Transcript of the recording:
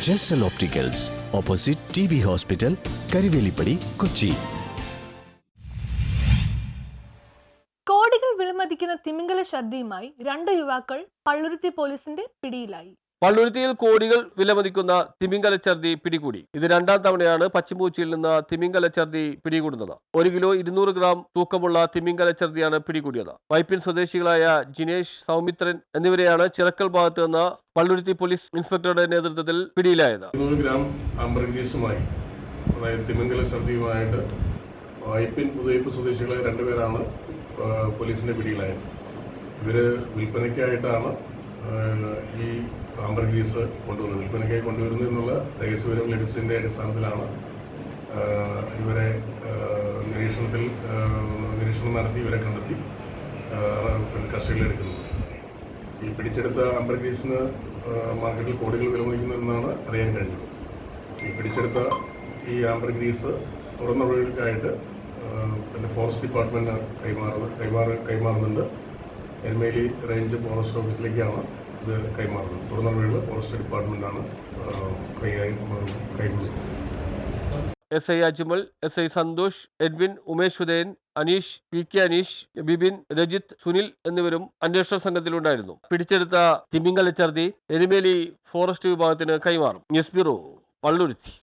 ജെസ്റ്റൽ opticals, opposite TB hospital, Karivelippady, Kochi. കോടികൾ വിലമതിക്കുന്ന തിമിംഗല ഛർദിയുമായി 2 യുവാക്കൾ പള്ളുരുത്തി പോലീസിന്റെ പിടിയിലായി. പള്ളുരുത്തിയിൽ കോടികൾ വിലമതിക്കുന്ന തിമിംഗല ഛർദി പിടികൂടി. ഇത് 2ാം തവണയാണ് പശ്ചിമൂച്ചിയിൽ നിന്ന് തിമിംഗല ഛർദി പിടികൂടുന്നത്. 1 കിലോ 200 ഗ്രാം തൂക്കമുള്ള തിമിംഗല ഛർദിയാണ് പിടികൂടിയത്. വൈപ്പിൻ സ്വദേശികളായ ജിനേഷ്, സൗമിത്രൻ എന്നിവരെയാണ് ചിറക്കൽ ഭാഗത്ത് നിന്ന് പള്ളുരുത്തി പോലീസ് ഇൻസ്പെക്ടറുടെ നേതൃത്വത്തിൽ പിടിയിലായത്. 200 ഗ്രാം ആംബർഗ്രീസുമായി, അതായത് തിമിംഗല ഛർദിയുമായിട്ട് വൈപ്പിൻ പുതുവൈപ്പ് സ്വദേശികളായ 2 പേരാണ് പോലീസിന്റെ പിടിയിലായത്. ഇവര് വിൽപ്പനയ്ക്കായിട്ടാണ് ഈ ആംബർഗ്രീസ് കൊണ്ടുവരുന്നത്. വിൽപ്പനയ്ക്കായി കൊണ്ടുവരുന്നു എന്നുള്ള രഹസ്യവിവരം ലഭിച്ചതിൻ്റെ അടിസ്ഥാനത്തിലാണ് ഇവരെ നിരീക്ഷണം നടത്തി ഇവരെ കണ്ടെത്തി കസ്റ്റഡിയിലെടുക്കുന്നത്. ഈ പിടിച്ചെടുത്ത ആംബർഗ്രീസിന് മാർക്കറ്റിൽ കോടികൾ വിലമതിക്കുന്നതെന്നാണ് അറിയാൻ കഴിഞ്ഞത്. ഈ പിടിച്ചെടുത്ത ഈ ആംബർഗ്രീസ് തുറന്ന വഴികൾക്കായിട്ട് പിന്നെ ഫോറസ്റ്റ് ഡിപ്പാർട്ട്മെൻറ്റ് കൈമാറുന്നുണ്ട്. എരുമേലി റേഞ്ച് ഫോറസ്റ്റ് ഓഫീസിലേക്കാണ് ഇത് കൈമാറുന്നത്. തുറന്ന വഴികൾ ഫോറസ്റ്റ് ഡിപ്പാർട്ട്മെൻറ്റാണ് കൈമാറുന്നത്. SI Ajmal, SI Santhosh, Edwin, Umesh Udayan, Aneesh, PK Aneesh, Bibin, Rajith, Sunil എന്നിവരും അന്വേഷണ സംഘത്തിലുണ്ടായിരുന്നു. പിടിച്ചെടുത്ത തിമിംഗല ഛർദി എരുമേലി ഫോറസ്റ്റ് വിഭാഗത്തിന് കൈമാറും. News bureau, Palluruthy.